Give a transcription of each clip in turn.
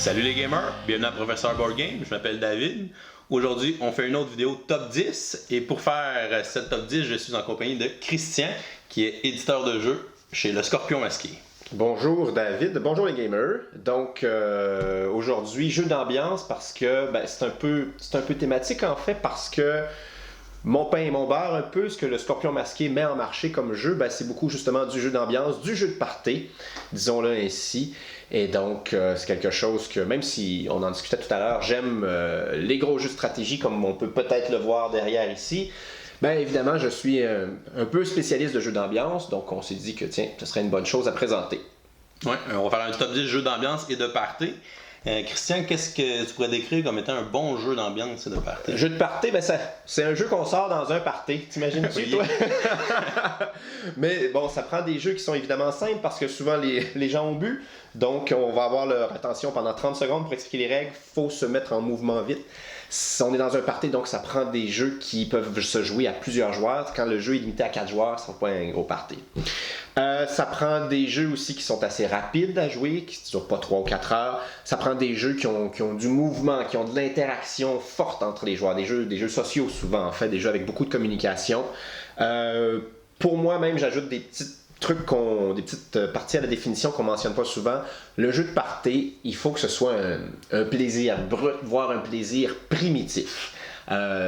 Salut les gamers, bienvenue à Professeur Board Game, je m'appelle David. Aujourd'hui, on fait une autre vidéo top 10 et pour faire cette top 10, je suis en compagnie de Christian qui est éditeur de jeux chez Le Scorpion Masqué. Bonjour David, bonjour les gamers. Donc aujourd'hui, jeu d'ambiance parce que c'est un peu thématique en fait parce que mon pain et mon beurre, un peu ce que le Scorpion Masqué met en marché comme jeu, c'est beaucoup justement du jeu d'ambiance, du jeu de party, disons-le ainsi. Et donc, c'est quelque chose que, même si on en discutait tout à l'heure, j'aime les gros jeux de stratégie comme on peut peut-être le voir derrière ici. Évidemment, je suis un peu spécialiste de jeux d'ambiance, donc on s'est dit que tiens, ce serait une bonne chose à présenter. Ouais, on va faire un top 10 jeux d'ambiance et de party. Christian, qu'est-ce que tu pourrais décrire comme étant un bon jeu d'ambiance et de party? Jeu de party, c'est un jeu qu'on sort dans un party. T'imagines-tu, Oui. toi? Mais bon, ça prend des jeux qui sont évidemment simples parce que souvent les gens ont bu. Donc, on va avoir leur attention pendant 30 secondes pour expliquer les règles. Il faut se mettre en mouvement vite. On est dans un party, donc ça prend des jeux qui peuvent se jouer à plusieurs joueurs. Quand le jeu est limité à 4 joueurs, ça ne pas un gros party. Ça prend des jeux aussi qui sont assez rapides à jouer, qui ne durent pas 3 ou 4 heures. Ça prend des jeux qui ont du mouvement, qui ont de l'interaction forte entre les joueurs. Des jeux sociaux souvent, en fait, des jeux avec beaucoup de communication. Pour moi même, j'ajoute des petits trucs, des petites parties à la définition qu'on ne mentionne pas souvent. Le jeu de party, il faut que ce soit un plaisir brut, voire un plaisir primitif.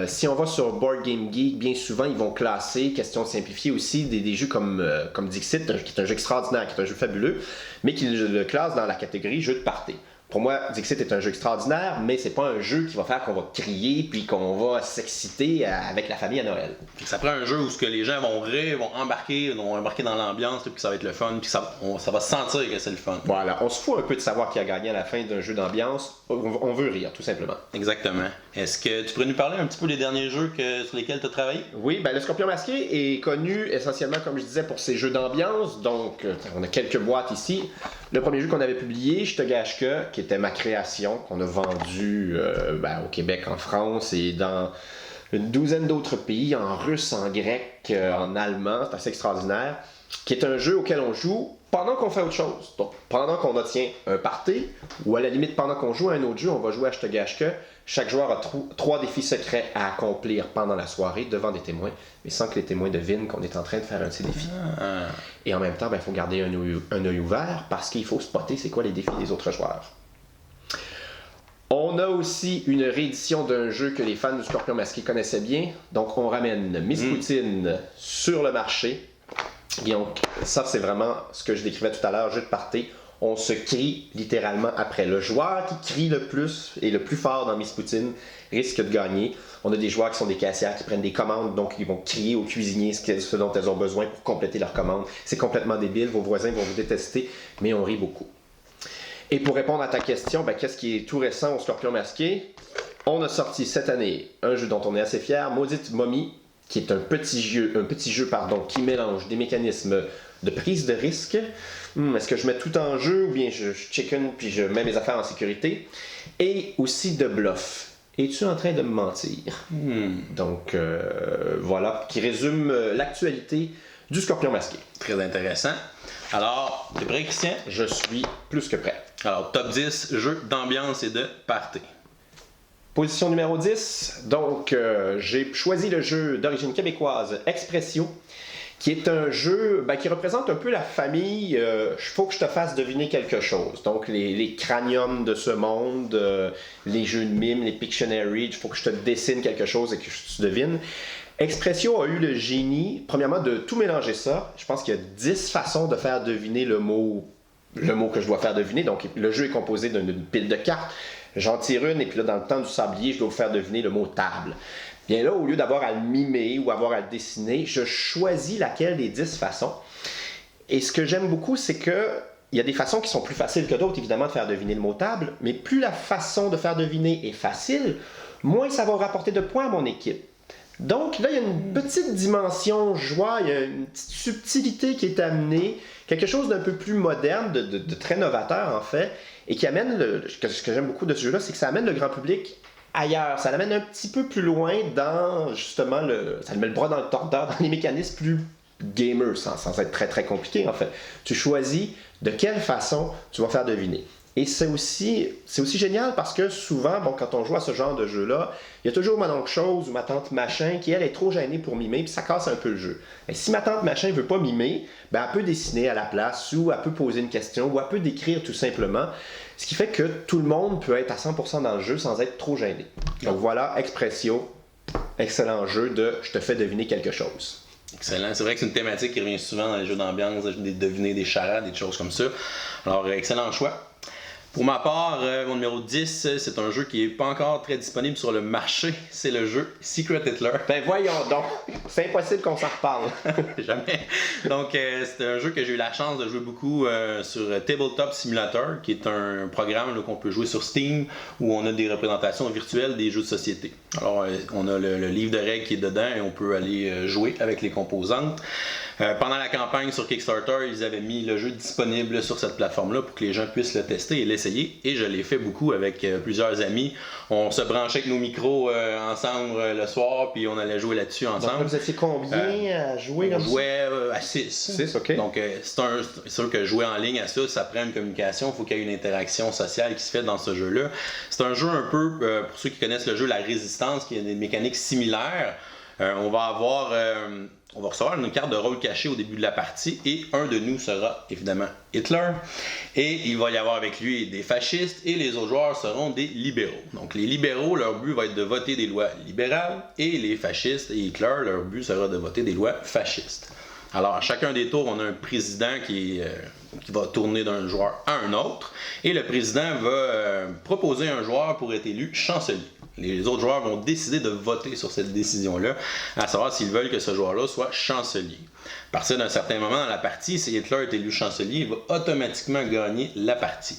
Si on va sur Board Game Geek, bien souvent ils vont classer, question simplifiée aussi, des jeux comme Dixit, qui est un jeu extraordinaire, qui est un jeu fabuleux, mais qui le classe dans la catégorie jeu de party. Pour moi, Dixit est un jeu extraordinaire, mais c'est pas un jeu qui va faire qu'on va crier puis qu'on va s'exciter avec la famille à Noël. Ça prend un jeu où les gens vont rire, vont embarquer dans l'ambiance, puis ça va être le fun, puis ça va se sentir que c'est le fun. Voilà, on se fout un peu de savoir qui a gagné à la fin d'un jeu d'ambiance. On veut rire, tout simplement. Exactement. Est-ce que tu pourrais nous parler un petit peu des derniers jeux sur lesquels tu as travaillé? Oui, le Scorpion Masqué est connu essentiellement, comme je disais, pour ses jeux d'ambiance. Donc, on a quelques boîtes ici. Le premier jeu qu'on avait publié, Je te gâche que, qui était ma création, qu'on a vendu au Québec, en France et dans une douzaine d'autres pays, en russe, en grec, en allemand, c'est assez extraordinaire, qui est un jeu auquel on joue pendant qu'on fait autre chose. Donc, pendant qu'on tient un party, ou à la limite, pendant qu'on joue à un autre jeu, on va jouer à Je te gâche que. Chaque joueur a 3 défis secrets à accomplir pendant la soirée devant des témoins, mais sans que les témoins devinent qu'on est en train de faire un de ces défis. Et en même temps, il faut garder un œil ouvert parce qu'il faut spotter c'est quoi les défis des autres joueurs. On a aussi une réédition d'un jeu que les fans du Scorpion Masqué connaissaient bien. Donc, on ramène Miss Poutine sur le marché. Et donc, ça, c'est vraiment ce que je décrivais tout à l'heure, jeu de party. On se crie littéralement après. Le joueur qui crie le plus et le plus fort dans Miss Poutine risque de gagner. On a des joueurs qui sont des caissières qui prennent des commandes, donc ils vont crier aux cuisiniers ce dont elles ont besoin pour compléter leurs commandes. C'est complètement débile, vos voisins vont vous détester, mais on rit beaucoup. Et pour répondre à ta question, qu'est-ce qui est tout récent au Scorpion Masqué? On a sorti cette année un jeu dont on est assez fier, Maudite Momie, qui est un petit jeu qui mélange des mécanismes de prise de risque. Est-ce que je mets tout en jeu ou bien je chicken puis je mets mes affaires en sécurité? Et aussi de bluff. Es-tu en train de me mentir? Donc voilà, qui résume l'actualité du Scorpion Masqué. Très intéressant. Alors, t'es prêt, Christian? Je suis plus que prêt. Alors, top 10 jeux d'ambiance et de party. Position numéro 10, donc j'ai choisi le jeu d'origine québécoise Expressio, qui est un jeu qui représente un peu la famille. Il faut que je te fasse deviner quelque chose. Donc les craniums de ce monde, les jeux de mime, les Pictionary, il faut que je te dessine quelque chose et que tu devines. Expressio a eu le génie, premièrement, de tout mélanger ça. Je pense qu'il y a 10 façons de faire deviner le mot que je dois faire deviner. Donc le jeu est composé d'une pile de cartes. J'en tire une et puis là, dans le temps du sablier, je dois vous faire deviner le mot table. Bien là, au lieu d'avoir à le mimer ou avoir à le dessiner, je choisis laquelle des 10 façons. Et ce que j'aime beaucoup, c'est que il y a des façons qui sont plus faciles que d'autres, évidemment, de faire deviner le mot table, mais plus la façon de faire deviner est facile, moins ça va rapporter de points à mon équipe. Donc là, il y a une petite dimension joie, il y a une petite subtilité qui est amenée, quelque chose d'un peu plus moderne, de très novateur en fait, et qui amène, ce que j'aime beaucoup de ce jeu-là, c'est que ça amène le grand public ailleurs, ça l'amène un petit peu plus loin dans, justement, ça le met le bras dans le tordeur, dans les mécanismes plus gamers, sans être très très compliqué en fait. Tu choisis de quelle façon tu vas faire deviner. Et c'est aussi génial parce que souvent, quand on joue à ce genre de jeu-là, il y a toujours ma oncle chose ou ma tante machin qui, elle, est trop gênée pour mimer, puis ça casse un peu le jeu. Et si ma tante machin ne veut pas mimer, elle peut dessiner à la place ou elle peut poser une question ou elle peut décrire tout simplement. Ce qui fait que tout le monde peut être à 100% dans le jeu sans être trop gêné. Donc voilà, Expressio, excellent jeu de « je te fais deviner quelque chose ». Excellent. C'est vrai que c'est une thématique qui revient souvent dans les jeux d'ambiance, des deviner, des charades, des choses comme ça. Alors, excellent choix. Pour ma part, mon numéro 10, c'est un jeu qui n'est pas encore très disponible sur le marché. C'est le jeu Secret Hitler. Ben voyons donc, c'est impossible qu'on s'en reparle. Jamais. Donc, c'est un jeu que j'ai eu la chance de jouer beaucoup sur Tabletop Simulator, qui est un programme qu'on peut jouer sur Steam, où on a des représentations virtuelles des jeux de société. Alors, on a le livre de règles qui est dedans et on peut aller jouer avec les composantes. Pendant la campagne sur Kickstarter, ils avaient mis le jeu disponible sur cette plateforme-là pour que les gens puissent le tester et l'essayer. Et je l'ai fait beaucoup avec plusieurs amis. On se branchait avec nos micros ensemble le soir, puis on allait jouer là-dessus ensemble. Donc, vous étiez combien à jouer comme ça? On jouait à 6. 6, ok. Donc, c'est sûr que jouer en ligne à ça prend une communication. Il faut qu'il y ait une interaction sociale qui se fait dans ce jeu-là. C'est un jeu un peu, pour ceux qui connaissent le jeu La Résistance, qui a des mécaniques similaires. On va recevoir une carte de rôle cachée au début de la partie et un de nous sera évidemment Hitler. Et il va y avoir avec lui des fascistes et les autres joueurs seront des libéraux. Donc les libéraux, leur but va être de voter des lois libérales et les fascistes et Hitler, leur but sera de voter des lois fascistes. Alors à chacun des tours, on a un président qui va tourner d'un joueur à un autre et le président va proposer un joueur pour être élu chancelier. Les autres joueurs vont décider de voter sur cette décision-là, à savoir s'ils veulent que ce joueur-là soit chancelier. À partir d'un certain moment dans la partie, si Hitler est élu chancelier, il va automatiquement gagner la partie.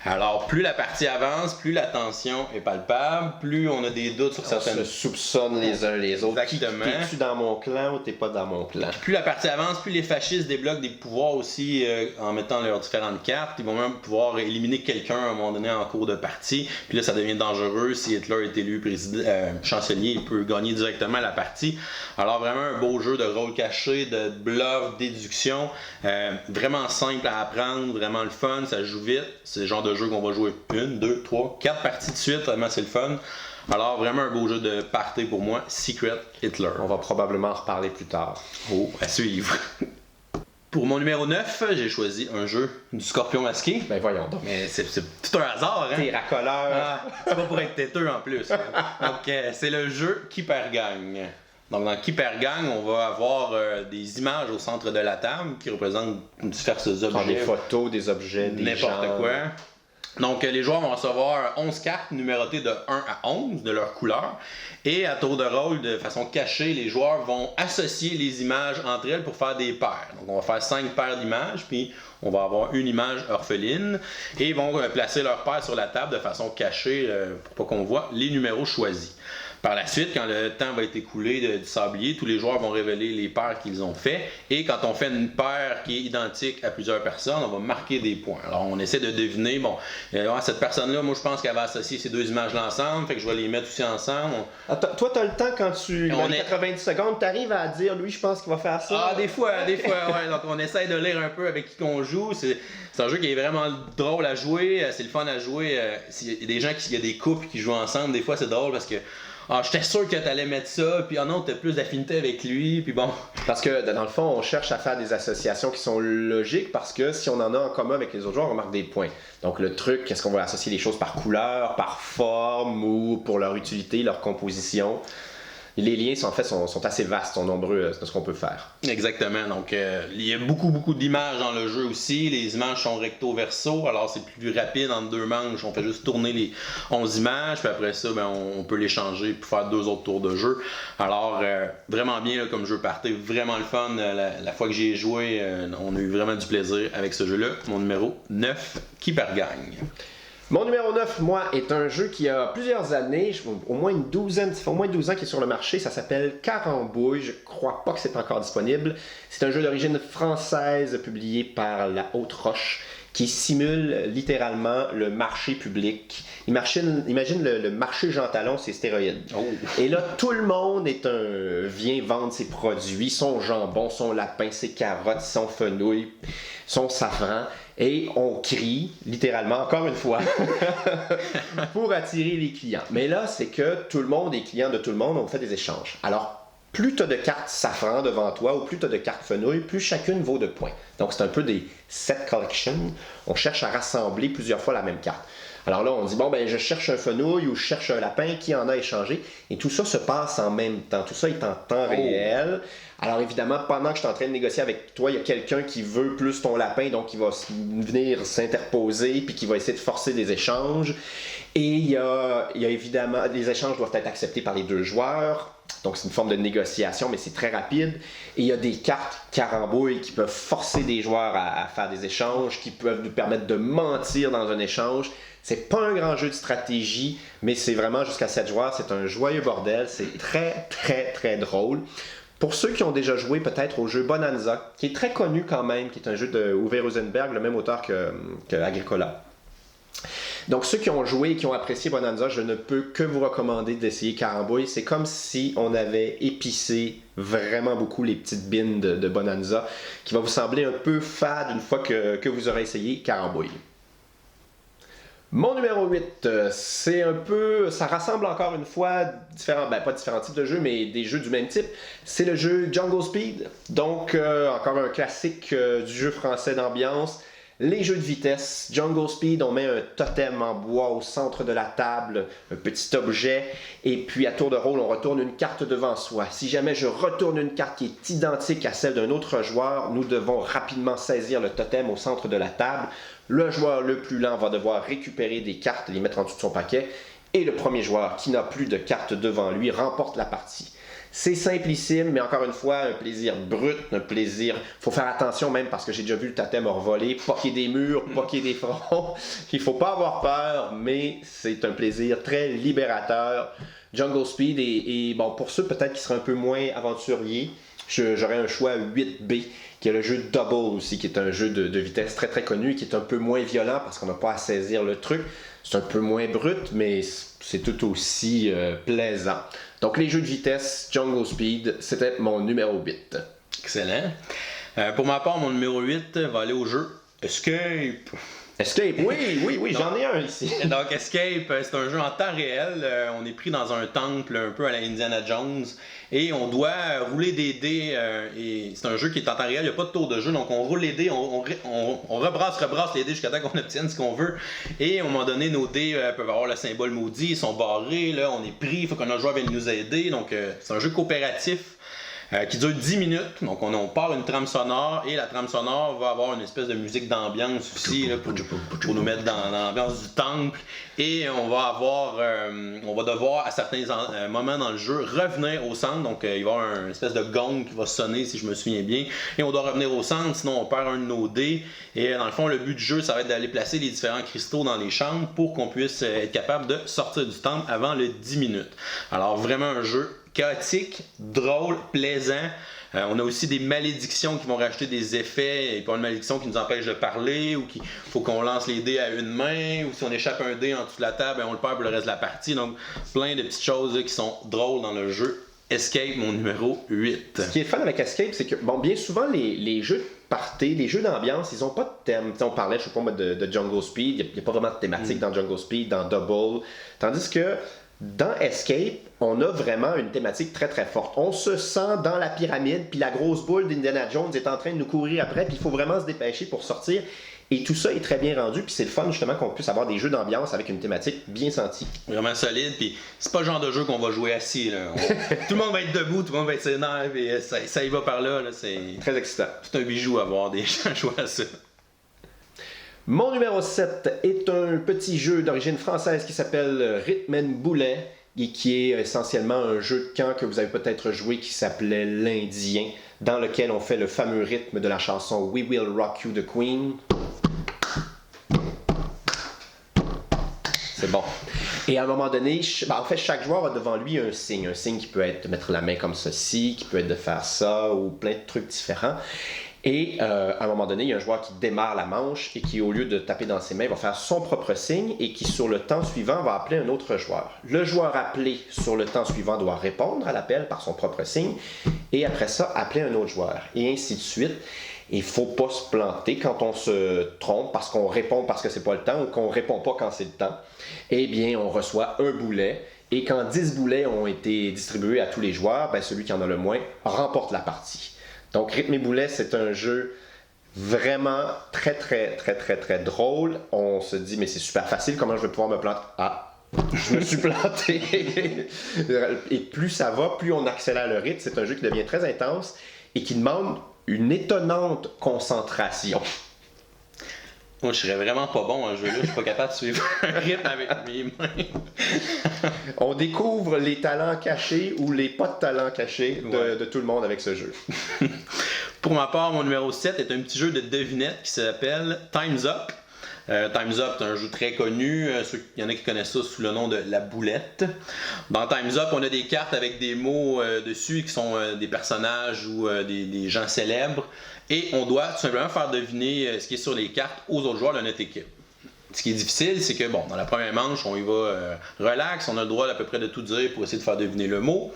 Alors, plus la partie avance, plus la tension est palpable, plus on a des doutes sur certaines... On se soupçonne les uns les autres. Exactement. T'es-tu dans mon clan ou t'es pas dans mon clan? Plus la partie avance, plus les fascistes débloquent des pouvoirs aussi en mettant leurs différentes cartes. Ils vont même pouvoir éliminer quelqu'un à un moment donné en cours de partie. Puis là, ça devient dangereux. Si Hitler est élu chancelier, il peut gagner directement la partie. Alors vraiment un beau jeu de rôle caché, de bluff, déduction. Vraiment simple à apprendre, vraiment le fun, ça joue vite. C'est le genre de jeu qu'on va jouer 1, 2, 3, 4 parties de suite, vraiment c'est le fun. Alors vraiment un beau jeu de party pour moi, Secret Hitler. On va probablement en reparler plus tard. Oh, à suivre. Pour mon numéro 9, j'ai choisi un jeu du Scorpion masqué. Ben voyons donc. Mais c'est tout un hasard, hein? T'es racoleur. Ah, c'est pas pour être têteux en plus. Donc c'est le jeu Qui perd gagne. Donc dans Qui perd gagne, on va avoir des images au centre de la table qui représentent divers objets. Des photos, des objets, des n'importe gens. quoi. Donc les joueurs vont recevoir 11 cartes numérotées de 1 à 11 de leur couleur. Et à tour de rôle, de façon cachée, les joueurs vont associer les images entre elles pour faire des paires. Donc on va faire 5 paires d'images, puis on va avoir une image orpheline. Et ils vont placer leurs paires sur la table de façon cachée pour pas qu'on voit les numéros choisis. Par la suite, quand le temps va être écoulé du sablier, tous les joueurs vont révéler les paires qu'ils ont fait. Et quand on fait une paire qui est identique à plusieurs personnes, on va marquer des points. Alors on essaie de deviner, cette personne-là, moi je pense qu'elle va associer ces deux images-là ensemble, fait que je vais les mettre aussi ensemble. Attends, toi, t'as le temps quand dans 90 secondes, t'arrives à dire, lui, je pense qu'il va faire ça. Ah, des fois, ouais. Donc on essaie de lire un peu avec qui qu'on joue. C'est un jeu qui est vraiment drôle à jouer, c'est le fun à jouer. Il y a des gens il y a des couples qui jouent ensemble, des fois c'est drôle parce que j'étais sûr que t'allais mettre ça, puis non, t'as plus d'affinité avec lui, puis bon. Parce que dans le fond, on cherche à faire des associations qui sont logiques, parce que si on en a en commun avec les autres joueurs, on marque des points. Donc le truc, est-ce qu'on va associer les choses par couleur, par forme, ou pour leur utilité, leur composition? Les liens sont assez vastes, sont nombreux de ce qu'on peut faire. Exactement. Donc, il y a beaucoup d'images dans le jeu aussi. Les images sont recto-verso, alors c'est plus rapide entre deux manches. On fait juste tourner les 11 images, puis après ça, on peut les changer pour faire 2 autres tours de jeu. Alors, vraiment bien comme jeu party, vraiment le fun. La fois que j'y ai joué, on a eu vraiment du plaisir avec ce jeu-là. Mon numéro 9, Qui perd gagne. Mon numéro 9, moi, est un jeu qui a plusieurs années, au moins une douzaine, ça fait au moins 12 ans qu'il est sur le marché. Ça s'appelle Carambouille. Je crois pas que c'est encore disponible. C'est un jeu d'origine française publié par La Haute Roche qui simule littéralement le marché public. Imagine le marché Jean Talon, c'est stéroïdes. Oh. Et là, tout le monde vient vendre ses produits, son jambon, son lapin, ses carottes, son fenouil, son safran. Et on crie, littéralement, encore une fois, pour attirer les clients. Mais là, c'est que tout le monde est client de tout le monde, on fait des échanges. Alors, plus tu as de cartes safran devant toi ou plus tu as de cartes fenouil, plus chacune vaut de points. Donc, c'est un peu des set collections. On cherche à rassembler plusieurs fois la même carte. Alors là, on dit, bon, ben je cherche un fenouil ou je cherche un lapin, qui en a échangé? Et tout ça se passe en même temps. Tout ça est en temps réel. Alors évidemment, pendant que je suis en train de négocier avec toi, il y a quelqu'un qui veut plus ton lapin, donc il va venir s'interposer, puis qui va essayer de forcer des échanges. Et il y a évidemment, les échanges doivent être acceptés par les deux joueurs. Donc c'est une forme de négociation, mais c'est très rapide. Et il y a des cartes carambouilles qui peuvent forcer des joueurs à faire des échanges, qui peuvent nous permettre de mentir dans un échange. C'est pas un grand jeu de stratégie, mais c'est vraiment jusqu'à 7 joueurs. C'est un joyeux bordel. C'est très, très, très drôle. Pour ceux qui ont déjà joué peut-être au jeu Bonanza, qui est très connu quand même, qui est un jeu de Uwe Rosenberg, le même auteur que Agricola. Donc ceux qui ont joué et qui ont apprécié Bonanza, je ne peux que vous recommander d'essayer Carambouille. C'est comme si on avait épicé vraiment beaucoup les petites bines de Bonanza, qui va vous sembler un peu fade une fois que vous aurez essayé Carambouille. Mon numéro 8, c'est un peu, ça rassemble encore une fois pas différents types de jeux, mais des jeux du même type. C'est le jeu Jungle Speed, donc encore un classique du jeu français d'ambiance. Les jeux de vitesse, Jungle Speed, on met un totem en bois au centre de la table, un petit objet, et puis à tour de rôle, on retourne une carte devant soi. Si jamais je retourne une carte qui est identique à celle d'un autre joueur, nous devons rapidement saisir le totem au centre de la table. Le joueur le plus lent va devoir récupérer des cartes et les mettre en dessous de son paquet, et le premier joueur qui n'a plus de cartes devant lui remporte la partie. C'est simplissime, mais encore une fois, un plaisir brut, un plaisir... faut faire attention même parce que j'ai déjà vu le totem revoler, poquer des murs, poquer des fronts. Il faut pas avoir peur, mais c'est un plaisir très libérateur. Jungle Speed, et bon, pour ceux peut-être qui seraient un peu moins aventuriers, j'aurais un choix 8B, qui est le jeu Double aussi, qui est un jeu de vitesse très très connu, qui est un peu moins violent parce qu'on n'a pas à saisir le truc. C'est un peu moins brut, mais c'est tout aussi plaisant. Donc les jeux de vitesse, Jungle Speed, c'était mon numéro 8. Excellent. Pour ma part, mon numéro 8 va aller au jeu Escape. Escape, oui, j'en ai un ici. Donc Escape, c'est un jeu en temps réel. On est pris dans un temple un peu à la Indiana Jones et on doit rouler des dés. Et c'est un jeu qui est en temps réel, il n'y a pas de tour de jeu, donc on roule les dés, on rebrasse les dés jusqu'à temps qu'on obtienne ce qu'on veut. Et à un moment donné, nos dés peuvent avoir le symbole maudit, ils sont barrés, là, on est pris, il faut qu'un autre joueur vienne nous aider. Donc c'est un jeu coopératif. Qui dure 10 minutes, donc on part une trame sonore et la trame sonore va avoir une espèce de musique d'ambiance aussi là, pour nous mettre dans l'ambiance du temple et on va devoir à certains moments dans le jeu revenir au centre, donc il va y avoir une espèce de gong qui va sonner si je me souviens bien et on doit revenir au centre sinon on perd un de nos dés et dans le fond le but du jeu ça va être d'aller placer les différents cristaux dans les chambres pour qu'on puisse être capable de sortir du temple avant le 10 minutes. Alors vraiment un jeu chaotique, drôle, plaisant. On a aussi des malédictions qui vont rajouter des effets. Il y a pas une malédiction qui nous empêche de parler ou qu'il faut qu'on lance les dés à une main ou si on échappe un dé en dessous de la table, on le perd pour le reste de la partie. Donc plein de petites choses là, qui sont drôles dans le jeu. Escape, mon numéro 8. Ce qui est fun avec Escape, c'est que bien souvent les jeux de party, les jeux d'ambiance, ils n'ont pas de thème. T'sais, on parlait, je sais pas moi, de Jungle Speed. Il n'y a pas vraiment de thématique dans Jungle Speed, dans Double. Tandis que dans Escape, on a vraiment une thématique très très forte. On se sent dans la pyramide, puis la grosse boule d'Indiana Jones est en train de nous courir après, puis il faut vraiment se dépêcher pour sortir. Et tout ça est très bien rendu, puis c'est le fun justement qu'on puisse avoir des jeux d'ambiance avec une thématique bien sentie. Vraiment solide, puis c'est pas le genre de jeu qu'on va jouer assis. Là. Tout le monde va être debout, tout le monde va être ses nerfs, puis ça y va par là. C'est très excitant. C'est un bijou à voir des gens jouer à ça. Mon numéro 7 est un petit jeu d'origine française qui s'appelle Rhythm and Boulet et qui est essentiellement un jeu de camp que vous avez peut-être joué qui s'appelait l'Indien, dans lequel on fait le fameux rythme de la chanson We Will Rock You the Queen. C'est bon. Et à un moment donné, en fait, chaque joueur a devant lui un signe qui peut être de mettre la main comme ceci, qui peut être de faire ça, ou plein de trucs différents. Et à un moment donné, il y a un joueur qui démarre la manche et qui, au lieu de taper dans ses mains, va faire son propre signe et qui, sur le temps suivant, va appeler un autre joueur. Le joueur appelé sur le temps suivant doit répondre à l'appel par son propre signe et après ça, appeler un autre joueur. Et ainsi de suite. Il ne faut pas se planter quand on se trompe parce qu'on répond parce que c'est pas le temps ou qu'on ne répond pas quand c'est le temps. Eh bien, on reçoit un boulet. Et quand 10 boulets ont été distribués à tous les joueurs, ben celui qui en a le moins remporte la partie. Donc, Rythme et Boulet, c'est un jeu vraiment très, très, très, très, très drôle. On se dit, mais c'est super facile, comment je vais pouvoir me planter? Ah, je me suis planté. Et plus ça va, plus on accélère le rythme. C'est un jeu qui devient très intense et qui demande une étonnante concentration. Moi, je serais vraiment pas bon à ce jeu-là. Je suis pas capable de suivre un rythme avec mes mains. On découvre les talents cachés ou les pas de talents cachés de tout le monde avec ce jeu. Pour ma part, mon numéro 7 est un petit jeu de devinette qui s'appelle Time's Up. Time's Up, c'est un jeu très connu. Il y en a qui connaissent ça sous le nom de la boulette. Dans Time's Up, on a des cartes avec des mots dessus qui sont des personnages ou des gens célèbres. Et on doit tout simplement faire deviner ce qui est sur les cartes aux autres joueurs de notre équipe. Ce qui est difficile, c'est que bon, dans la première manche, on y va relax, on a le droit à peu près de tout dire pour essayer de faire deviner le mot.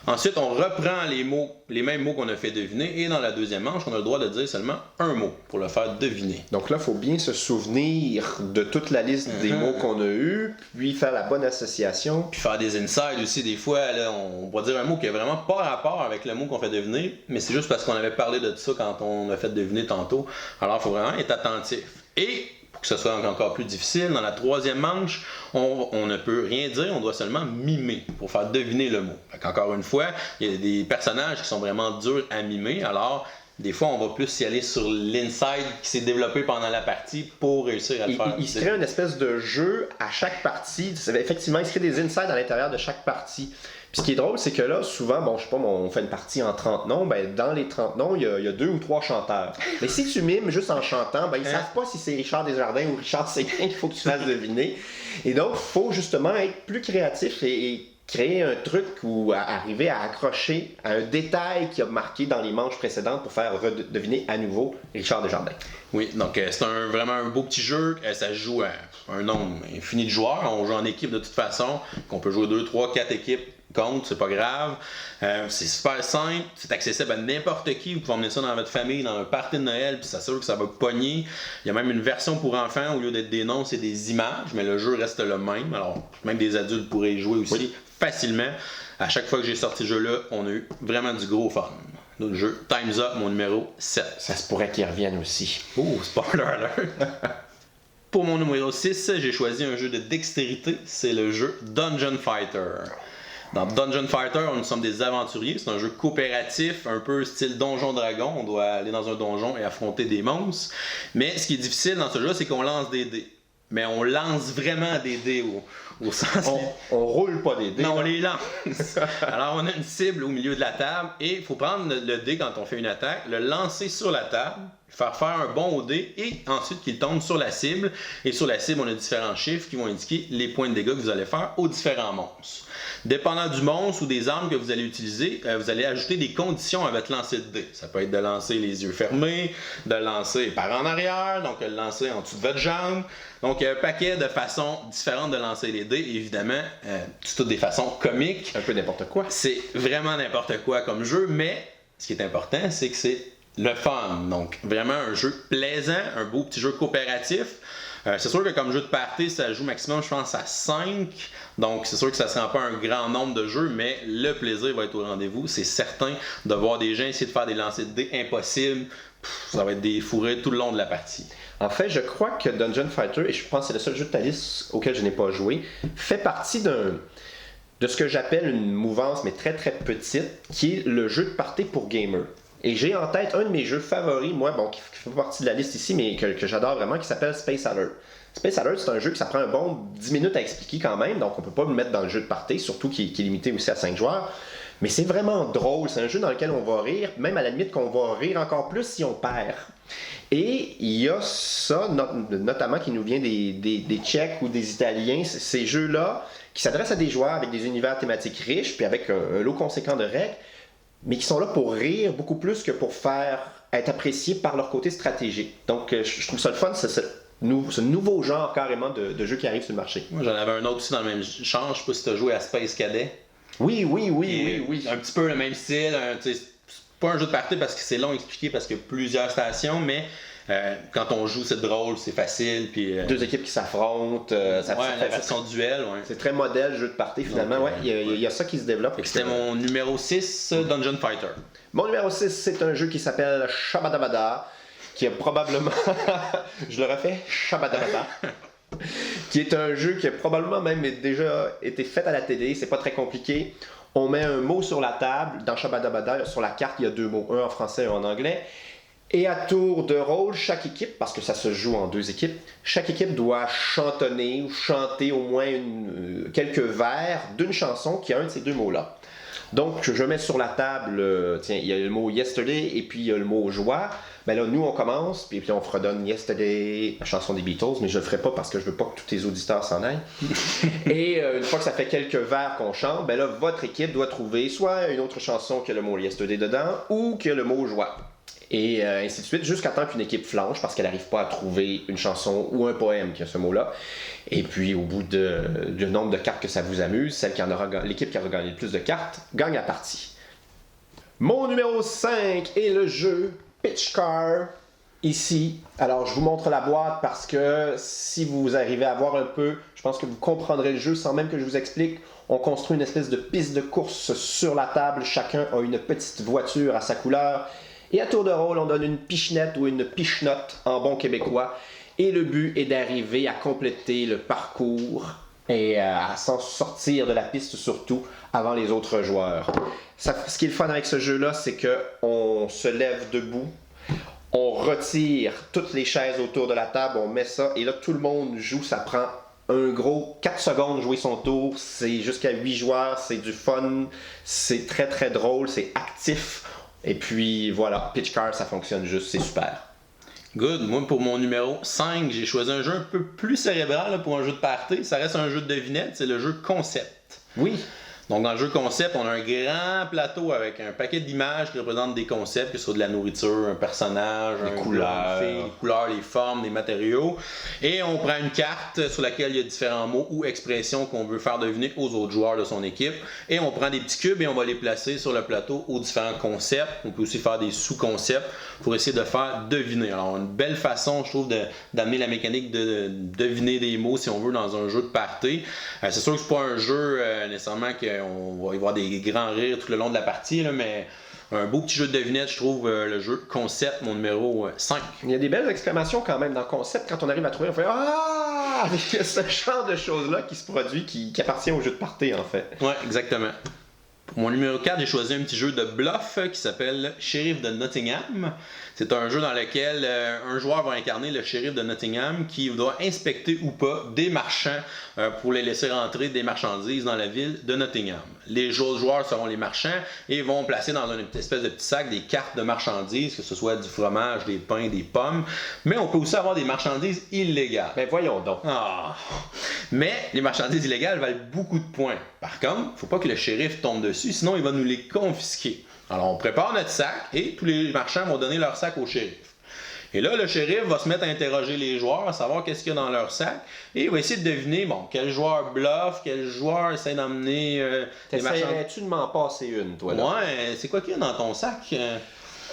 Ensuite, on reprend les mêmes mots qu'on a fait deviner, et dans la deuxième manche, on a le droit de dire seulement un mot pour le faire deviner. Donc là, il faut bien se souvenir de toute la liste des mots qu'on a eus, puis faire la bonne association. Puis faire des insides aussi, des fois, là, on va dire un mot qui n'a vraiment pas rapport avec le mot qu'on fait deviner, mais c'est juste parce qu'on avait parlé de ça quand on a fait deviner tantôt. Alors, il faut vraiment être attentif. Et que ce soit encore plus difficile, dans la troisième manche, on ne peut rien dire, on doit seulement mimer pour faire deviner le mot. Encore une fois, il y a des personnages qui sont vraiment durs à mimer, alors des fois on va plus y aller sur l'inside qui s'est développé pendant la partie pour réussir à le faire. Il se crée une espèce de jeu à chaque partie, effectivement il se crée des insides à l'intérieur de chaque partie. Puis ce qui est drôle, c'est que là, souvent, bon, je sais pas, on fait une partie en 30 noms, ben dans les 30 noms, il y a 2 ou 3 chanteurs. Mais si tu mimes juste en chantant, ben ils savent pas si c'est Richard Desjardins ou Richard Séguin qu'il faut que tu fasses deviner. Et donc, il faut justement être plus créatif et créer un truc ou arriver à accrocher à un détail qui a marqué dans les manches précédentes pour faire deviner à nouveau Richard Desjardins. Oui, donc c'est vraiment un beau petit jeu. Ça se joue à un nombre infini de joueurs. On joue en équipe de toute façon, qu'on peut jouer 2, 3, 4 équipes contre, c'est pas grave. C'est super simple, c'est accessible à n'importe qui. Vous pouvez emmener ça dans votre famille, dans un party de Noël, puis ça sûr que ça va pogner. Il y a même une version pour enfants, au lieu d'être des noms, c'est des images, mais le jeu reste le même. Alors, même des adultes pourraient y jouer aussi facilement. À chaque fois que j'ai sorti ce jeu-là, on a eu vraiment du gros fun. Notre jeu Time's Up, mon numéro 7. Ça se pourrait qu'il revienne aussi. Oh, spoiler alert! Pour mon numéro 6, j'ai choisi un jeu de dextérité, c'est le jeu Dungeon Fighter. Dans Dungeon Fighter, nous sommes des aventuriers, c'est un jeu coopératif, un peu style Donjon Dragon, on doit aller dans un donjon et affronter des monstres. Mais ce qui est difficile dans ce jeu, c'est qu'on lance des dés. Mais on lance vraiment des dés au sens... On roule pas des dés. Non, on les lance. Alors on a une cible au milieu de la table et il faut prendre le dé quand on fait une attaque, le lancer sur la table, faire un bond au dé et ensuite qu'il tombe sur la cible. Et sur la cible, on a différents chiffres qui vont indiquer les points de dégâts que vous allez faire aux différents monstres. Dépendant du monstre ou des armes que vous allez utiliser, vous allez ajouter des conditions à votre lancer de dés. Ça peut être de lancer les yeux fermés, de lancer par en arrière, donc de le lancer en dessous de votre jambe. Donc il y a un paquet de façons différentes de lancer les dés. Évidemment, c'est toutes des façons comiques. Un peu n'importe quoi. C'est vraiment n'importe quoi comme jeu, mais ce qui est important, c'est que c'est le fun. Donc vraiment un jeu plaisant, un beau petit jeu coopératif. C'est sûr que comme jeu de party, ça joue maximum, je pense, à 5. Donc, c'est sûr que ça ne sera pas un grand nombre de jeux, mais le plaisir va être au rendez-vous. C'est certain de voir des gens essayer de faire des lancers de dés impossibles. Ça va être des fourrés tout le long de la partie. En fait, je crois que Dungeon Fighter, et je pense que c'est le seul jeu de ta liste auquel je n'ai pas joué, fait partie de ce que j'appelle une mouvance, mais très très petite, qui est le jeu de party pour gamers. Et j'ai en tête un de mes jeux favoris, moi, bon, qui fait partie de la liste ici, mais que j'adore vraiment, qui s'appelle Space Alert. Space Alert, c'est un jeu que ça prend un bon 10 minutes à expliquer quand même, donc on peut pas le mettre dans le jeu de party, surtout qui est limité aussi à 5 joueurs. Mais c'est vraiment drôle, c'est un jeu dans lequel on va rire, même à la limite qu'on va rire encore plus si on perd. Et il y a ça, notamment qui nous vient des Tchèques ou des Italiens, ces jeux-là qui s'adressent à des joueurs avec des univers thématiques riches, puis avec un lot conséquent de règles, mais qui sont là pour rire beaucoup plus que pour être appréciés par leur côté stratégique. Donc, je trouve ça le fun, c'est ce nouveau genre carrément de jeu qui arrive sur le marché. Moi, j'en avais un autre aussi dans le même genre. Je sais pas si tu as joué à Space Cadet. Oui. Un petit peu le même style. C'est pas un jeu de party parce que c'est long à expliquer parce qu'il y a plusieurs stations, mais quand on joue, c'est drôle, c'est facile. Puis, deux équipes qui s'affrontent. la version duel. Ouais. C'est très modèle jeu de party finalement. Donc, il y a ça qui se développe. C'était mon numéro 6, Dungeon Fighter. Mon numéro 6, c'est un jeu qui s'appelle Shabadabada, qui est probablement... Je le refais, Shabadabada. Qui est un jeu qui a probablement même déjà été fait à la télé. C'est pas très compliqué. On met un mot sur la table. Dans Shabadabada, sur la carte, il y a deux mots, un en français et un en anglais. Et à tour de rôle, chaque équipe, parce que ça se joue en deux équipes, chaque équipe doit chantonner ou chanter au moins quelques vers d'une chanson qui a un de ces deux mots-là. Donc, je mets sur la table, tiens, il y a le mot yesterday et puis il y a le mot joie. Ben là, nous, on commence, puis on fredonne yesterday, la chanson des Beatles, mais je le ferai pas parce que je veux pas que tous les auditeurs s'en aillent. Et une fois que ça fait quelques vers qu'on chante, ben là, votre équipe doit trouver soit une autre chanson qui a le mot yesterday dedans ou qui a le mot joie. Et ainsi de suite, jusqu'à temps qu'une équipe flanche parce qu'elle n'arrive pas à trouver une chanson ou un poème qui a ce mot-là. Et puis, au bout du nombre de cartes que ça vous amuse, l'équipe qui aura gagné le plus de cartes gagne la partie. Mon numéro 5 est le jeu Pitch Car, ici. Alors, je vous montre la boîte parce que si vous arrivez à voir un peu, je pense que vous comprendrez le jeu sans même que je vous explique. On construit une espèce de piste de course sur la table. Chacun a une petite voiture à sa couleur. Et à tour de rôle, on donne une pichenette ou une pichenotte en bon québécois. Et le but est d'arriver à compléter le parcours et à s'en sortir de la piste surtout avant les autres joueurs. Ce qui est le fun avec ce jeu-là, c'est qu'on se lève debout, on retire toutes les chaises autour de la table, on met ça, et là tout le monde joue, ça prend un gros 4 secondes jouer son tour, c'est jusqu'à 8 joueurs, c'est du fun, c'est très très drôle, c'est actif. Et puis voilà, Pitch Car, ça fonctionne juste, c'est super. Good. Moi, pour mon numéro 5, j'ai choisi un jeu un peu plus cérébral là, pour un jeu de party. Ça reste un jeu de devinette, c'est le jeu Concept. Oui. Donc, dans le jeu Concept, on a un grand plateau avec un paquet d'images qui représentent des concepts, que ce soit de la nourriture, un personnage, les couleurs, les formes, les matériaux. Et on prend une carte sur laquelle il y a différents mots ou expressions qu'on veut faire deviner aux autres joueurs de son équipe. Et on prend des petits cubes et on va les placer sur le plateau aux différents concepts. On peut aussi faire des sous-concepts pour essayer de faire deviner. Alors, une belle façon, je trouve, d'amener la mécanique de deviner des mots, si on veut, dans un jeu de party. C'est sûr que c'est pas un jeu nécessairement qu'on va y avoir des grands rires tout le long de la partie, là, mais un beau petit jeu de devinette, je trouve, le jeu Concept, mon numéro 5. Il y a des belles exclamations quand même dans Concept. Quand on arrive à trouver, on fait « Ah! » Il y a ce genre de choses-là qui se produit, qui appartient au jeu de party, en fait. Ouais, exactement. Pour mon numéro 4, j'ai choisi un petit jeu de bluff qui s'appelle Shérif de Nottingham. C'est un jeu dans lequel un joueur va incarner le shérif de Nottingham qui doit inspecter ou pas des marchands pour les laisser rentrer des marchandises dans la ville de Nottingham. Les autres joueurs seront les marchands et vont placer dans une espèce de petit sac des cartes de marchandises, que ce soit du fromage, des pains, des pommes. Mais on peut aussi avoir des marchandises illégales. Ben voyons donc. Ah. Mais les marchandises illégales valent beaucoup de points. Par contre, il ne faut pas que le shérif tombe dessus, sinon il va nous les confisquer. Alors on prépare notre sac et tous les marchands vont donner leur sac au shérif. Et là, le shérif va se mettre à interroger les joueurs, à savoir qu'est-ce qu'il y a dans leur sac, et il va essayer de deviner, bon, quel joueur bluffe, quel joueur essaie d'emmener des marchandises. T'essaierais-tu de m'en passer une, toi, là? Ouais, c'est quoi qu'il y a dans ton sac?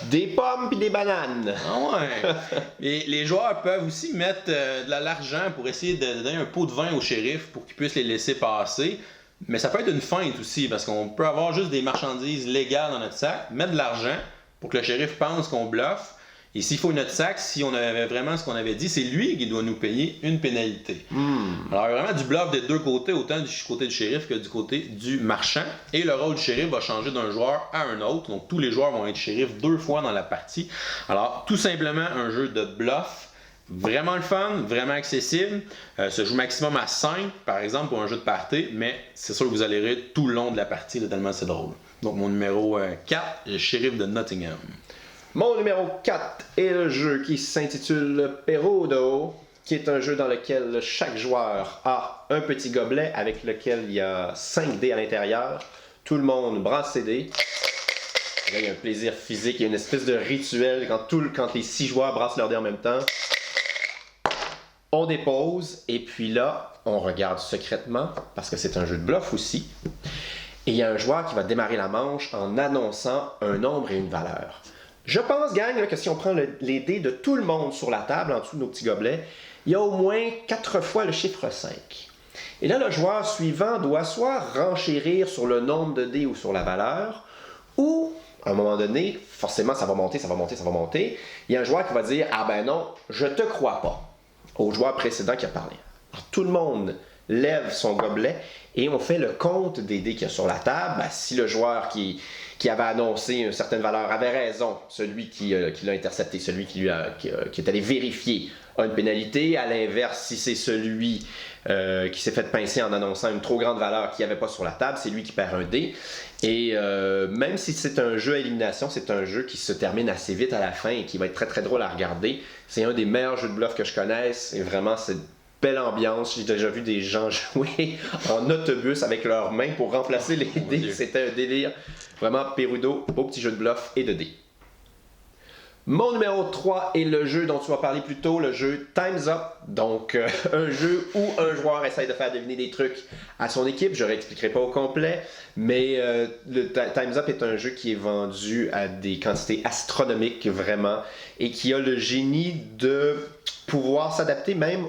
Des pommes puis des bananes. Ah ouais. Et les joueurs peuvent aussi mettre de l'argent pour essayer de donner un pot de vin au shérif pour qu'il puisse les laisser passer. Mais ça peut être une feinte aussi, parce qu'on peut avoir juste des marchandises légales dans notre sac, mettre de l'argent pour que le shérif pense qu'on bluffe. Et s'il faut notre sac, si on avait vraiment ce qu'on avait dit, c'est lui qui doit nous payer une pénalité. Alors vraiment du bluff des deux côtés, autant du côté du shérif que du côté du marchand. Et le rôle du shérif va changer d'un joueur à un autre. Donc tous les joueurs vont être shérif 2 fois dans la partie. Alors tout simplement un jeu de bluff. Vraiment le fun, vraiment accessible. Se joue maximum à 5, par exemple, pour un jeu de party, mais c'est sûr que vous allez rire tout le long de la partie, là, tellement c'est drôle. Donc mon numéro 4, le shérif de Nottingham. Mon numéro 4 est le jeu qui s'intitule Perudo, qui est un jeu dans lequel chaque joueur a un petit gobelet avec lequel il y a 5 dés à l'intérieur. Tout le monde brasse ses dés. Là, il y a un plaisir physique, il y a une espèce de rituel quand les 6 joueurs brassent leurs dés en même temps. On dépose, et puis là, on regarde secrètement, parce que c'est un jeu de bluff aussi. Et il y a un joueur qui va démarrer la manche en annonçant un nombre et une valeur. Je pense, gang, là, que si on prend les dés de tout le monde sur la table, en dessous de nos petits gobelets, il y a au moins 4 fois le chiffre 5. Et là, le joueur suivant doit soit renchérir sur le nombre de dés ou sur la valeur, ou, à un moment donné, forcément, ça va monter, ça va monter, ça va monter. Il y a un joueur qui va dire « Ah ben non, je te crois pas » au joueur précédent qui a parlé. Alors, tout le monde lève son gobelet et on fait le compte des dés qu'il y a sur la table. Ben, si le joueur qui avait annoncé une certaine valeur avait raison, celui qui l'a intercepté, celui qui est allé vérifier a une pénalité. À l'inverse, si c'est celui qui s'est fait pincer en annonçant une trop grande valeur qu'il n'y avait pas sur la table, c'est lui qui perd un dé. Et même si c'est un jeu à élimination, c'est un jeu qui se termine assez vite à la fin et qui va être très très drôle à regarder. C'est un des meilleurs jeux de bluff que je connaisse et vraiment c'est belle ambiance. J'ai déjà vu des gens jouer en autobus avec leurs mains pour remplacer les dés. C'était un délire. Vraiment, Perudo, beau petit jeu de bluff et de dés. Mon numéro 3 est le jeu dont tu vas parler plus tôt, le jeu Time's Up. Donc, un jeu où un joueur essaye de faire deviner des trucs à son équipe. Je ne réexpliquerai pas au complet, mais le Time's Up est un jeu qui est vendu à des quantités astronomiques, vraiment, et qui a le génie de pouvoir s'adapter même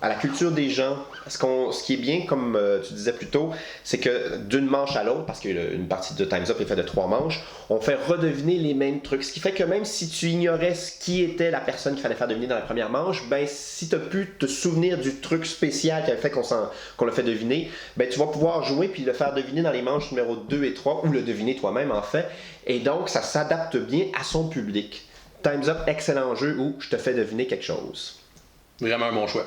à la culture des gens. Ce qui est bien, comme tu disais plus tôt, c'est que d'une manche à l'autre, parce qu'une partie de Time's Up est faite de 3 manches, on fait redeviner les mêmes trucs. Ce qui fait que même si tu ignorais ce qui était la personne qu'il fallait faire deviner dans la première manche, ben si tu as pu te souvenir du truc spécial qui avait fait qu'on l'a fait deviner, ben tu vas pouvoir jouer puis le faire deviner dans les manches numéro 2 et 3, ou le deviner toi-même en fait. Et donc, ça s'adapte bien à son public. Time's Up, excellent jeu où je te fais deviner quelque chose. Vraiment un bon choix.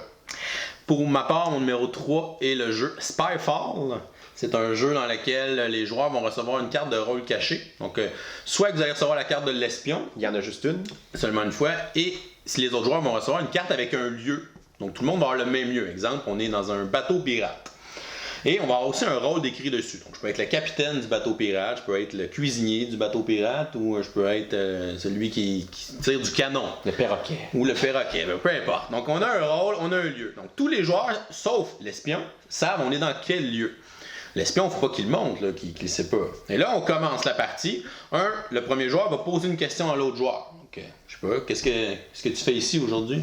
Pour ma part, mon numéro 3 est le jeu Spyfall. C'est un jeu dans lequel les joueurs vont recevoir une carte de rôle cachée. Donc, soit que vous allez recevoir la carte de l'espion. Il y en a juste une. Seulement une fois. Et si les autres joueurs vont recevoir une carte avec un lieu. Donc, tout le monde va avoir le même lieu. Exemple, on est dans un bateau pirate. Et on va avoir aussi un rôle décrit dessus. Donc, je peux être le capitaine du bateau pirate, je peux être le cuisinier du bateau pirate, ou je peux être celui qui tire du canon. Le perroquet. Ou le perroquet, peu importe. Donc, on a un rôle, on a un lieu. Donc, tous les joueurs, sauf l'espion, savent on est dans quel lieu. L'espion, il ne faut pas qu'il le montre, qu'il ne sait pas. Et là, on commence la partie. Le premier joueur va poser une question à l'autre joueur. Donc, je sais pas, qu'est-ce que tu fais ici aujourd'hui?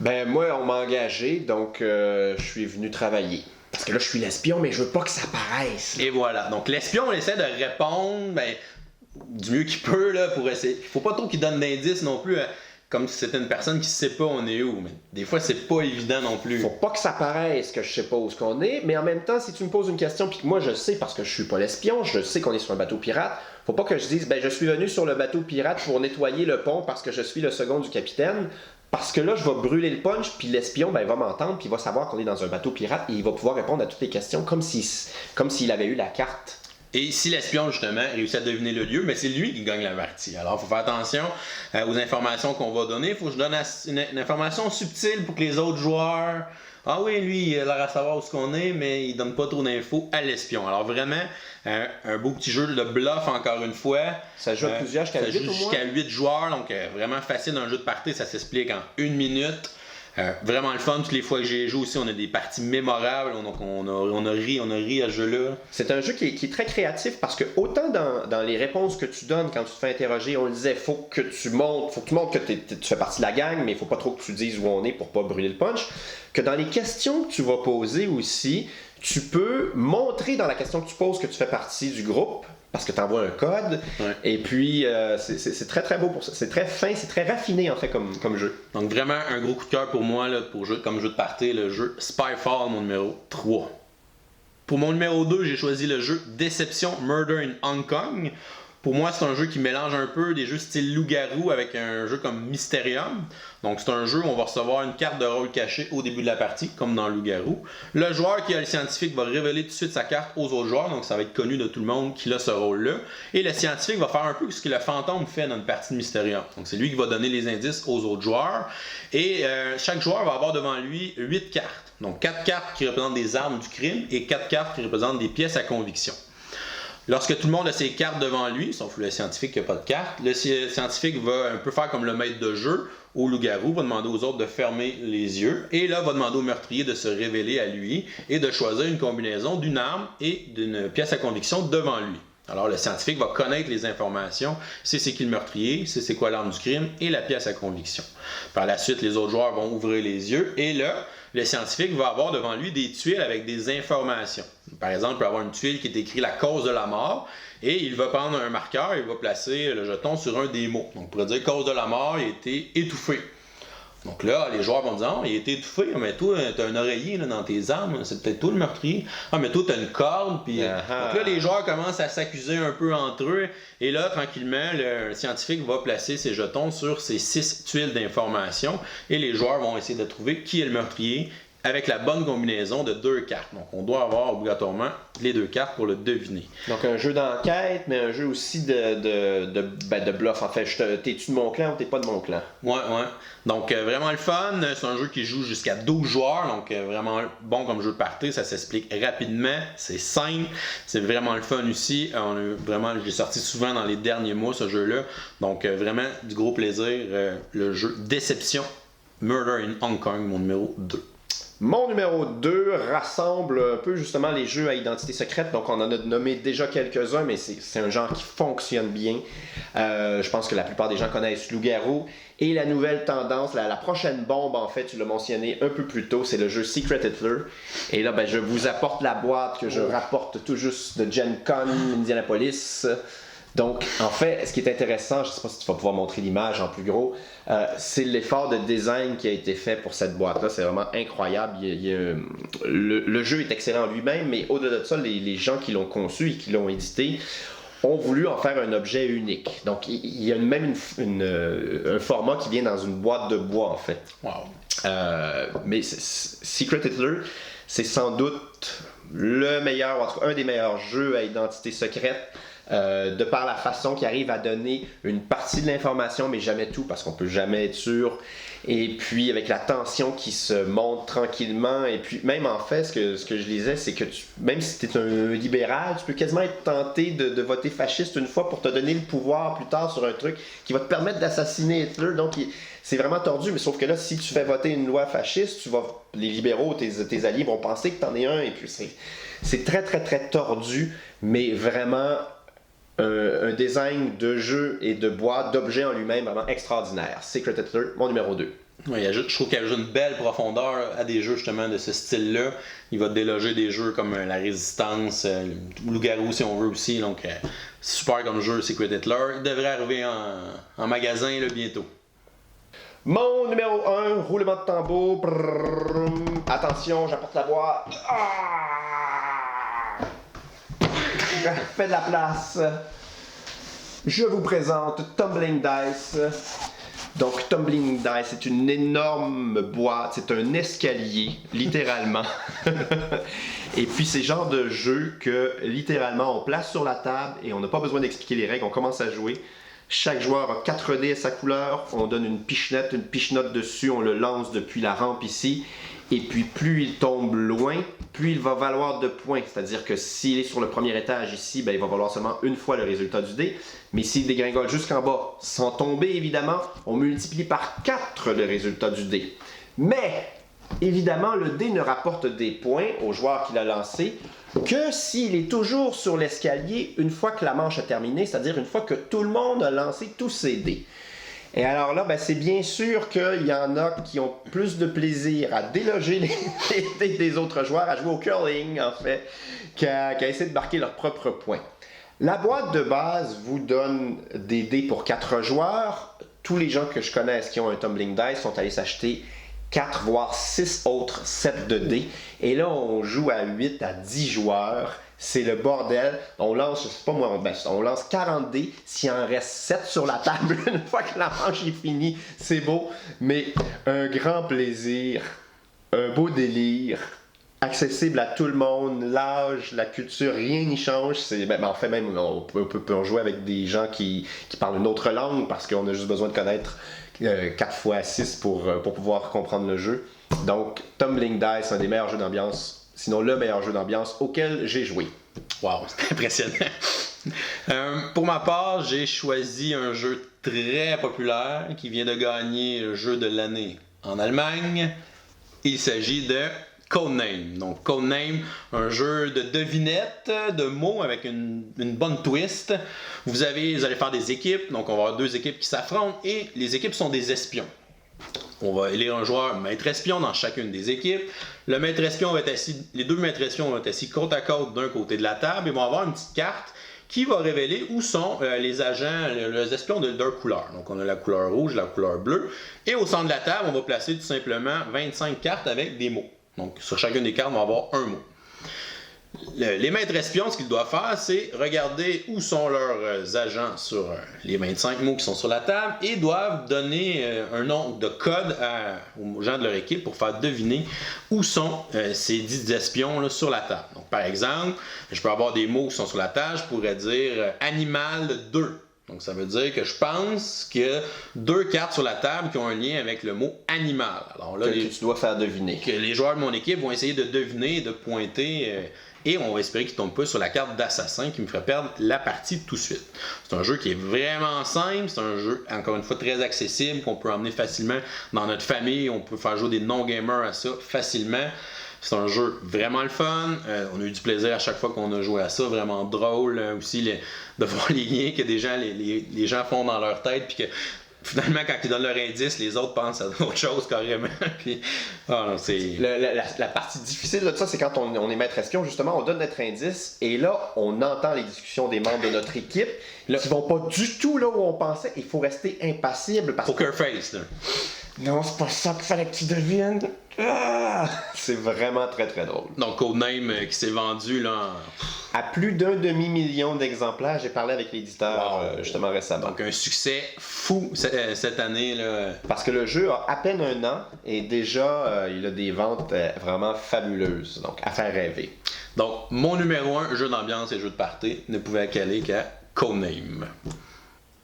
Ben, moi, on m'a engagé, donc je suis venu travailler. Parce que là, je suis l'espion, mais je veux pas que ça paraisse. Et voilà. Donc, l'espion, on essaie de répondre du mieux qu'il peut là, pour essayer. Il faut pas trop qu'il donne d'indices non plus, comme si c'était une personne qui sait pas on est où. Mais des fois, c'est pas évident non plus. Faut pas que ça paraisse que je sais pas où ce qu'on est, mais en même temps, si tu me poses une question, puis que moi, je sais parce que je suis pas l'espion, je sais qu'on est sur un bateau pirate, faut pas que je dise, je suis venu sur le bateau pirate pour nettoyer le pont parce que je suis le second du capitaine. Parce que là, je vais brûler le punch, puis l'espion, il va m'entendre, puis il va savoir qu'on est dans un bateau pirate, et il va pouvoir répondre à toutes les questions comme s'il avait eu la carte. Et si l'espion, justement, réussit à deviner le lieu, mais c'est lui qui gagne la partie. Alors, il faut faire attention aux informations qu'on va donner. Il faut que je donne une information subtile pour que les autres joueurs... Ah oui, lui, il a l'air à savoir où ce qu'on est, mais il donne pas trop d'infos à l'espion. Alors vraiment, un beau petit jeu de bluff, encore une fois. Ça joue à plusieurs, jusqu'à 8 au moins? Jusqu'à 8 joueurs, donc vraiment facile dans un jeu de partie. Ça s'explique en 1 minute. Vraiment le fun, toutes les fois que j'ai joué aussi, on a des parties mémorables, donc on a ri à ce jeu-là. C'est un jeu qui est très créatif parce que autant dans les réponses que tu donnes quand tu te fais interroger, on le disait, faut que tu montres que tu fais partie de la gang, mais il faut pas trop que tu dises où on est pour pas brûler le punch. Que dans les questions que tu vas poser aussi, tu peux montrer dans la question que tu poses que tu fais partie du groupe. Parce que tu envoies un code, ouais. Et puis c'est très très beau pour ça. C'est très fin, c'est très raffiné en fait comme jeu. Donc vraiment un gros coup de cœur pour moi là, comme jeu de party, le jeu Spyfall, mon numéro 3. Pour mon numéro 2, j'ai choisi le jeu Deception Murder in Hong Kong. Pour moi, c'est un jeu qui mélange un peu des jeux style loup-garou avec un jeu comme Mysterium. Donc c'est un jeu où on va recevoir une carte de rôle cachée au début de la partie, comme dans loup-garou. Le joueur qui a le scientifique va révéler tout de suite sa carte aux autres joueurs, donc ça va être connu de tout le monde qu'il a ce rôle-là. Et le scientifique va faire un peu ce que le fantôme fait dans une partie de Mysterium. Donc c'est lui qui va donner les indices aux autres joueurs. Et chaque joueur va avoir devant lui 8 cartes. Donc 4 cartes qui représentent des armes du crime et 4 cartes qui représentent des pièces à conviction. Lorsque tout le monde a ses cartes devant lui, sauf le scientifique qui n'a pas de carte, le scientifique va un peu faire comme le maître de jeu au loup-garou, va demander aux autres de fermer les yeux, et là va demander au meurtrier de se révéler à lui et de choisir une combinaison d'une arme et d'une pièce à conviction devant lui. Alors le scientifique va connaître les informations, c'est qui le meurtrier, c'est quoi l'arme du crime et la pièce à conviction. Par la suite, les autres joueurs vont ouvrir les yeux et là, le scientifique va avoir devant lui des tuiles avec des informations. Par exemple, il peut avoir une tuile qui est écrite la cause de la mort et il va prendre un marqueur et il va placer le jeton sur un des mots. Donc, on pourrait dire cause de la mort, il a été étouffé. Donc là, les joueurs vont dire, il a été étouffé, mais toi, t'as un oreiller là, dans tes armes, c'est peut-être toi le meurtrier. Ah, mais toi, t'as une corde. Puis... Donc là, les joueurs commencent à s'accuser un peu entre eux. Et là, tranquillement, le scientifique va placer ses jetons sur ces 6 tuiles d'information. Et les joueurs vont essayer de trouver qui est le meurtrier avec la bonne combinaison de 2 cartes. Donc, on doit avoir obligatoirement les 2 cartes pour le deviner. Donc, un jeu d'enquête, mais un jeu aussi de bluff. En fait, t'es-tu de mon clan ou t'es pas de mon clan? Ouais. Donc, vraiment le fun. C'est un jeu qui joue jusqu'à 12 joueurs. Donc, vraiment bon comme jeu de party. Ça s'explique rapidement. C'est simple. C'est vraiment le fun aussi. Je l'ai sorti souvent dans les derniers mois, ce jeu-là. Donc, vraiment du gros plaisir. Le jeu Déception Murder in Hong Kong, mon numéro 2. Mon numéro 2 rassemble un peu justement les jeux à identité secrète. Donc on en a nommé déjà quelques-uns, mais c'est un genre qui fonctionne bien. Je pense que la plupart des gens connaissent Loup-garou. Et la nouvelle tendance, la prochaine bombe en fait, tu l'as mentionné un peu plus tôt, c'est le jeu Secret Hitler. Et là, je vous apporte la boîte que je rapporte tout juste de Gen Con, Indianapolis. Donc, en fait, ce qui est intéressant, je ne sais pas si tu vas pouvoir montrer l'image en plus gros, c'est l'effort de design qui a été fait pour cette boîte-là. C'est vraiment incroyable. Le jeu est excellent lui-même, mais au-delà de ça, les gens qui l'ont conçu et qui l'ont édité ont voulu en faire un objet unique. Donc, il y a même un format qui vient dans une boîte de bois, en fait. Wow. Mais Secret Hitler, c'est sans doute le meilleur, en tout cas un des meilleurs jeux à identité secrète. De par la façon qu'il arrive à donner une partie de l'information, mais jamais tout, parce qu'on peut jamais être sûr. Et puis avec la tension qui se monte tranquillement. Et puis même en fait, ce que je lisais, c'est que même si tu es un libéral, tu peux quasiment être tenté de voter fasciste une fois pour te donner le pouvoir plus tard sur un truc qui va te permettre d'assassiner Hitler. Donc c'est vraiment tordu, mais sauf que là, si tu fais voter une loi fasciste, les libéraux, tes alliés vont penser que tu en es un. Et puis c'est très très très tordu, mais vraiment un design de jeu et de boîte, d'objet en lui-même vraiment extraordinaire. Secret Hitler, mon numéro 2. Oui, je trouve qu'il ajoute une belle profondeur à des jeux justement de ce style-là. Il va déloger des jeux comme la Résistance, Loup-garou si on veut aussi. Donc, super comme jeu, Secret Hitler. Il devrait arriver en magasin là, bientôt. Mon numéro 1, roulement de tambour. Brrr, attention, j'apporte la boîte. Fais de la place. Je vous présente Tumbling Dice. Donc, Tumbling Dice, c'est une énorme boîte, c'est un escalier, littéralement. Et puis, c'est le genre de jeu que, littéralement, on place sur la table et on n'a pas besoin d'expliquer les règles, on commence à jouer. Chaque joueur a 4 dés à sa couleur, on donne une pichenote dessus, on le lance depuis la rampe ici. Et puis plus il tombe loin, plus il va valoir de points. C'est-à-dire que s'il est sur le premier étage ici, il va valoir seulement une fois le résultat du dé. Mais s'il dégringole jusqu'en bas, sans tomber évidemment, on multiplie par 4 le résultat du dé. Mais évidemment, le dé ne rapporte des points au joueur qui l'a lancé que s'il est toujours sur l'escalier une fois que la manche a terminé, c'est-à-dire une fois que tout le monde a lancé tous ses dés. Et alors là, c'est bien sûr qu'il y en a qui ont plus de plaisir à déloger les dés des autres joueurs, à jouer au curling en fait, qu'à essayer de marquer leurs propres points. La boîte de base vous donne des dés pour 4 joueurs. Tous les gens que je connaisse qui ont un Tumbling Dice sont allés s'acheter 4 voire 6 autres sets de dés. Et là, on joue à 8 à 10 joueurs. C'est le bordel. On lance, je sais pas moi, on lance 40 dés. S'il en reste 7 sur la table, une fois que la manche est finie, c'est beau. Mais un grand plaisir, un beau délire, accessible à tout le monde, l'âge, la culture, rien n'y change. En fait, même, on peut jouer avec des gens qui parlent une autre langue parce qu'on a juste besoin de connaître 4 fois 6 pour pouvoir comprendre le jeu. Donc, Tumbling Dice, un des meilleurs jeux d'ambiance, sinon le meilleur jeu d'ambiance auquel j'ai joué. Wow, c'est impressionnant. Pour ma part, j'ai choisi un jeu très populaire qui vient de gagner le jeu de l'année en Allemagne. Il s'agit de Codename. Donc Codename, un jeu de devinettes, de mots avec une bonne twist. Vous allez faire des équipes, donc on va avoir 2 équipes qui s'affrontent et les équipes sont des espions. On va élire un joueur maître espion dans chacune des équipes. Le maître espion va être assis, les 2 maîtres espions vont être assis côte à côte d'un côté de la table et vont avoir une petite carte qui va révéler où sont les agents, les espions de leur couleur. Donc on a la couleur rouge, la couleur bleue. Et au centre de la table, on va placer tout simplement 25 cartes avec des mots. Donc sur chacune des cartes, on va avoir un mot. Les maîtres espions, ce qu'ils doivent faire, c'est regarder où sont leurs agents sur les 25 mots qui sont sur la table et doivent donner un nom de code aux gens de leur équipe pour faire deviner où sont ces 10 espions là, sur la table. Donc, par exemple, je peux avoir des mots qui sont sur la table, je pourrais dire animal 2. Donc, ça veut dire que je pense qu'il y a 2 cartes sur la table qui ont un lien avec le mot animal. Alors là, que tu dois faire deviner. Que les joueurs de mon équipe vont essayer de deviner, de pointer, et on va espérer qu'ils ne tombent pas sur la carte d'assassin qui me ferait perdre la partie tout de suite. C'est un jeu qui est vraiment simple, c'est un jeu, encore une fois, très accessible, qu'on peut emmener facilement dans notre famille, on peut faire jouer des non-gamers à ça facilement. C'est un jeu vraiment le fun. On a eu du plaisir à chaque fois qu'on a joué à ça. Vraiment drôle aussi de voir les liens que les gens font dans leur tête. Puis que finalement, quand ils donnent leur indice, les autres pensent à d'autres choses carrément. Puis, non, c'est... La partie difficile de ça, c'est quand on est maître espion, justement, on donne notre indice et là, on entend les discussions des membres de notre équipe qui vont pas du tout là où on pensait. Il faut rester impassible. Poker face, là. Non, c'est pas ça qu'il fallait que tu deviennes. Ah! C'est vraiment très très drôle. Donc Codename qui s'est vendu là à plus d'1 demi-million d'exemplaires. J'ai parlé avec l'éditeur justement récemment. Donc un succès fou cette année là. Parce que le jeu a à peine 1 an et déjà il a des ventes vraiment fabuleuses. Donc à faire rêver. Donc mon numéro 1 jeu d'ambiance et jeu de party ne pouvait caler qu'à Codename.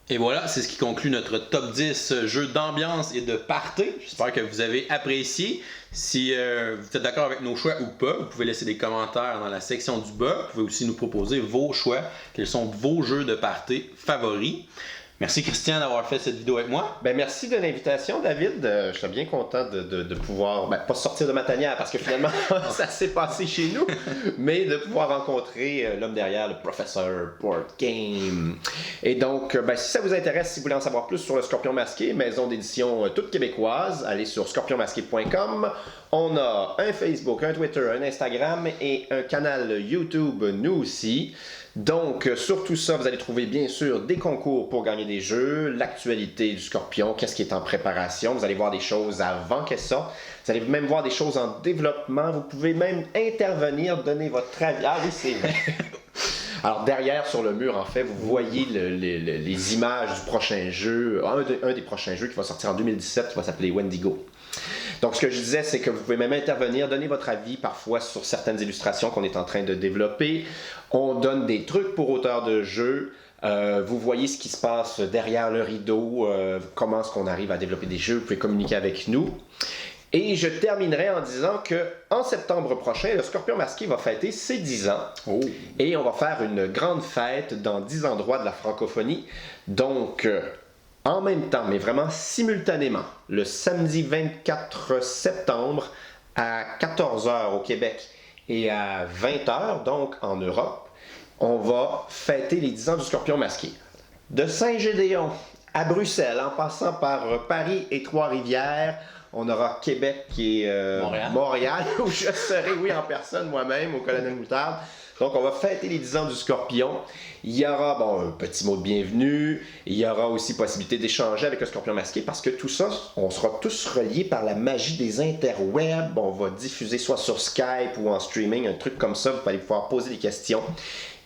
Et voilà, c'est ce qui conclut notre top 10 jeux d'ambiance et de party. J'espère que vous avez apprécié. Si vous êtes d'accord avec nos choix ou pas, vous pouvez laisser des commentaires dans la section du bas. Vous pouvez aussi nous proposer vos choix. Quels sont vos jeux de party favoris? Merci Christian d'avoir fait cette vidéo avec moi. Ben merci de l'invitation David. Je suis bien content de pouvoir, pas sortir de ma tanière parce que finalement ça s'est passé chez nous, mais de pouvoir rencontrer l'homme derrière le professeur Board Game. Et donc, si ça vous intéresse, si vous voulez en savoir plus sur le Scorpion Masqué, maison d'édition toute québécoise, allez sur scorpionmasqué.com. On a un Facebook, un Twitter, un Instagram et un canal YouTube, nous aussi. Donc, sur tout ça, vous allez trouver bien sûr des concours pour gagner des jeux, l'actualité du Scorpion, qu'est-ce qui est en préparation. Vous allez voir des choses avant que ça. Vous allez même voir des choses en développement. Vous pouvez même intervenir, donner votre avis. Ah oui, c'est vrai. Alors, derrière, sur le mur, en fait, vous voyez les images du prochain jeu, un des prochains jeux qui va sortir en 2017, qui va s'appeler Wendigo. Donc, ce que je disais, c'est que vous pouvez même intervenir, donner votre avis parfois sur certaines illustrations qu'on est en train de développer. On donne des trucs pour auteurs de jeux. Vous voyez ce qui se passe derrière le rideau, comment est-ce qu'on arrive à développer des jeux. Vous pouvez communiquer avec nous. Et je terminerai en disant que en septembre prochain, le Scorpion Masqué va fêter ses 10 ans. Oh. Et on va faire une grande fête dans 10 endroits de la francophonie. Donc, en même temps, mais vraiment simultanément, le samedi 24 septembre à 14h au Québec et à 20h, donc en Europe, on va fêter les 10 ans du Scorpion Masqué. De Saint-Gédéon à Bruxelles, en passant par Paris et Trois-Rivières, on aura Québec et Montréal, où je serai, oui, en personne moi-même, au Colonel Moutarde. Donc, on va fêter les 10 ans du Scorpion. Il y aura, un petit mot de bienvenue. Il y aura aussi possibilité d'échanger avec le Scorpion Masqué parce que tout ça, on sera tous reliés par la magie des interwebs. On va diffuser soit sur Skype ou en streaming, un truc comme ça. Vous allez pouvoir poser des questions.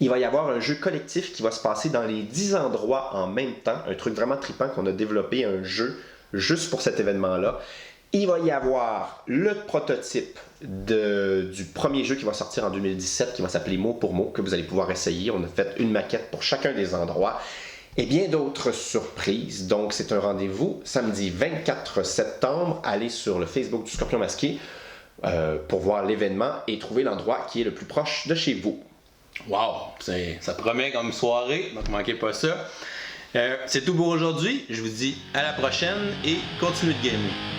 Il va y avoir un jeu collectif qui va se passer dans les 10 endroits en même temps. Un truc vraiment trippant qu'on a développé, un jeu juste pour cet événement-là. Il va y avoir le prototype du premier jeu qui va sortir en 2017, qui va s'appeler Mot pour Mot, que vous allez pouvoir essayer. On a fait une maquette pour chacun des endroits. Et bien d'autres surprises. Donc, c'est un rendez-vous samedi 24 septembre. Allez sur le Facebook du Scorpion Masqué pour voir l'événement et trouver l'endroit qui est le plus proche de chez vous. Wow! Ça promet comme soirée, donc manquez pas ça. C'est tout pour aujourd'hui. Je vous dis à la prochaine et continuez de gamer.